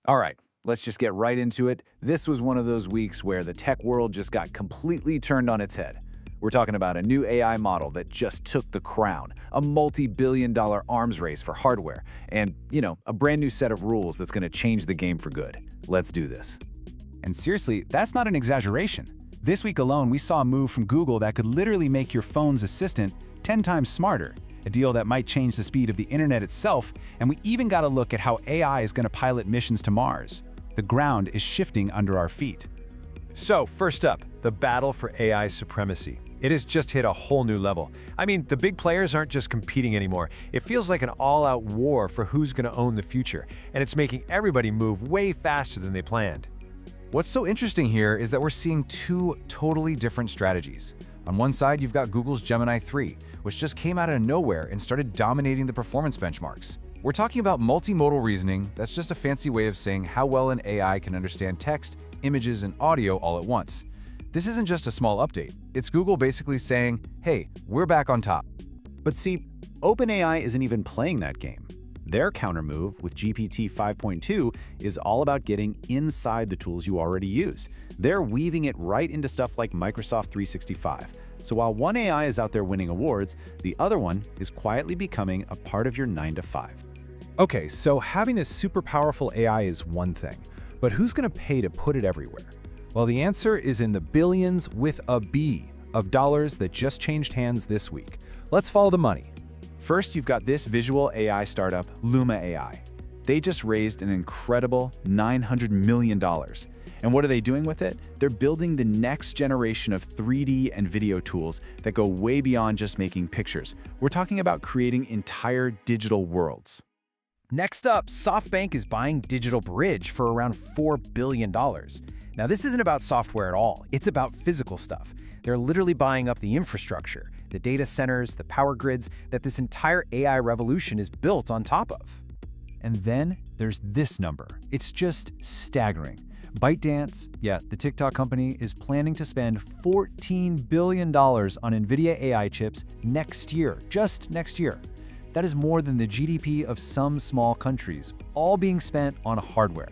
All right, let's just get right into it. This was one of those weeks where the tech world just got completely turned on its head. We're talking about a new AI model that just took the crown, a multi-billion-dollar arms race for hardware, and, a brand new set of rules that's going to change the game for good. Let's do this. And seriously, that's not an exaggeration. This week alone, we saw a move from Google that could literally make your phone's assistant 10 times smarter, a deal that might change the speed of the internet itself, and we even got a look at how AI is going to pilot missions to Mars. The ground is shifting under our feet. So, first up, the battle for AI supremacy. It has just hit a whole new level. I mean, the big players aren't just competing anymore. It feels like an all-out war for who's going to own the future, and it's making everybody move way faster than they planned. What's so interesting here is that we're seeing two totally different strategies. On one side, you've got Google's Gemini 3, which just came out of nowhere and started dominating the performance benchmarks. We're talking about multimodal reasoning. That's just a fancy way of saying how well an AI can understand text, images, and audio all at once. This isn't just a small update. It's Google basically saying, hey, we're back on top. But see, OpenAI isn't even playing that game. Their countermove with GPT-5.2 is all about getting inside the tools you already use. They're weaving it right into stuff like Microsoft 365. So while one AI is out there winning awards, the other one is quietly becoming a part of your 9 to 5. Okay, so having a super powerful AI is one thing, but who's going to pay to put it everywhere? Well, the answer is in the billions with a B of dollars that just changed hands this week. Let's follow the money. First, you've got this visual AI startup, Luma AI. They just raised an incredible $900 million. And what are they doing with it? They're building the next generation of 3D and video tools that go way beyond just making pictures. We're talking about creating entire digital worlds. Next up, SoftBank is buying Digital Bridge for around $4 billion. Now, this isn't about software at all. It's about physical stuff. They're literally buying up the infrastructure, the data centers, the power grids that this entire AI revolution is built on top of. And then there's this number. It's just staggering. ByteDance, the TikTok company, is planning to spend $14 billion on NVIDIA AI chips next year, just next year. That is more than the GDP of some small countries, all being spent on hardware.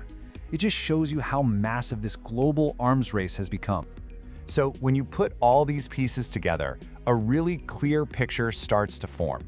It just shows you how massive this global arms race has become. So when you put all these pieces together, a really clear picture starts to form.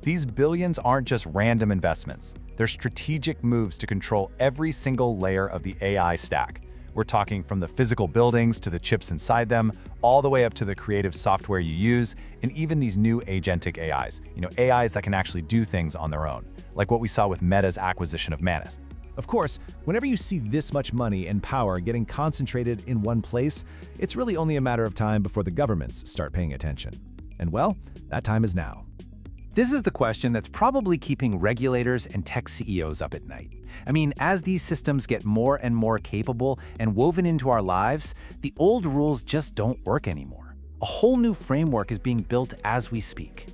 These billions aren't just random investments. They're strategic moves to control every single layer of the AI stack. We're talking from the physical buildings to the chips inside them, all the way up to the creative software you use, and even these new agentic AIs. AIs that can actually do things on their own, like what we saw with Meta's acquisition of Manus. Of course, whenever you see this much money and power getting concentrated in one place, it's really only a matter of time before the governments start paying attention. And well, that time is now. This is the question that's probably keeping regulators and tech CEOs up at night. I mean, as these systems get more and more capable and woven into our lives, the old rules just don't work anymore. A whole new framework is being built as we speak.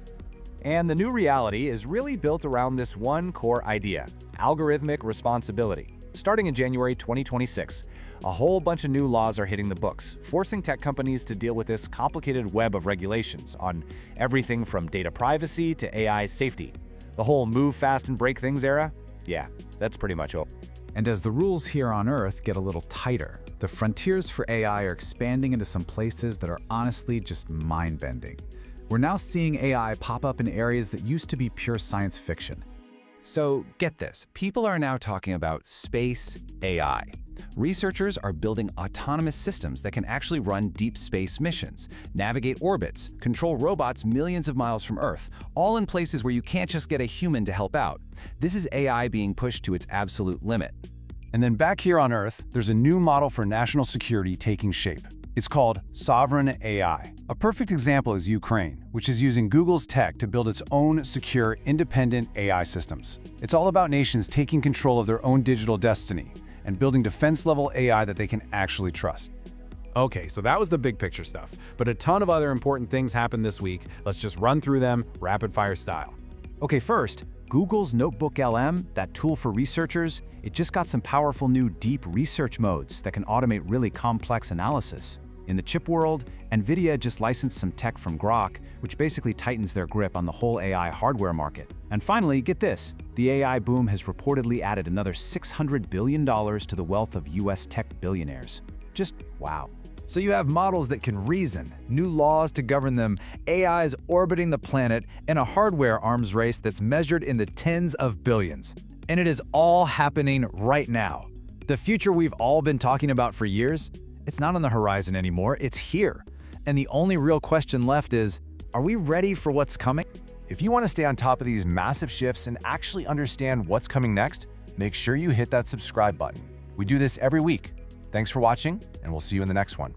And the new reality is really built around this one core idea: algorithmic responsibility. Starting in January 2026, a whole bunch of new laws are hitting the books, forcing tech companies to deal with this complicated web of regulations on everything from data privacy to AI safety. The whole move fast and break things era? Yeah, that's pretty much over. And as the rules here on Earth get a little tighter, the frontiers for AI are expanding into some places that are honestly just mind-bending. We're now seeing AI pop up in areas that used to be pure science fiction. So get this, people are now talking about space AI. Researchers are building autonomous systems that can actually run deep space missions, navigate orbits, control robots millions of miles from Earth, all in places where you can't just get a human to help out. This is AI being pushed to its absolute limit. And then back here on Earth, there's a new model for national security taking shape. It's called Sovereign AI. A perfect example is Ukraine, which is using Google's tech to build its own secure, independent AI systems. It's all about nations taking control of their own digital destiny and building defense-level AI that they can actually trust. Okay, so that was the big picture stuff, but a ton of other important things happened this week. Let's just run through them rapid-fire style. Okay, first, Google's Notebook LM, that tool for researchers, it just got some powerful new deep research modes that can automate really complex analysis. In the chip world, NVIDIA just licensed some tech from Grok, which basically tightens their grip on the whole AI hardware market. And finally, get this, the AI boom has reportedly added another $600 billion to the wealth of US tech billionaires. Just wow. So you have models that can reason, new laws to govern them, AIs orbiting the planet, and a hardware arms race that's measured in the tens of billions. And it is all happening right now. The future we've all been talking about for years, it's not on the horizon anymore, it's here. And the only real question left is, are we ready for what's coming? If you want to stay on top of these massive shifts and actually understand what's coming next, make sure you hit that subscribe button. We do this every week. Thanks for watching, and we'll see you in the next one.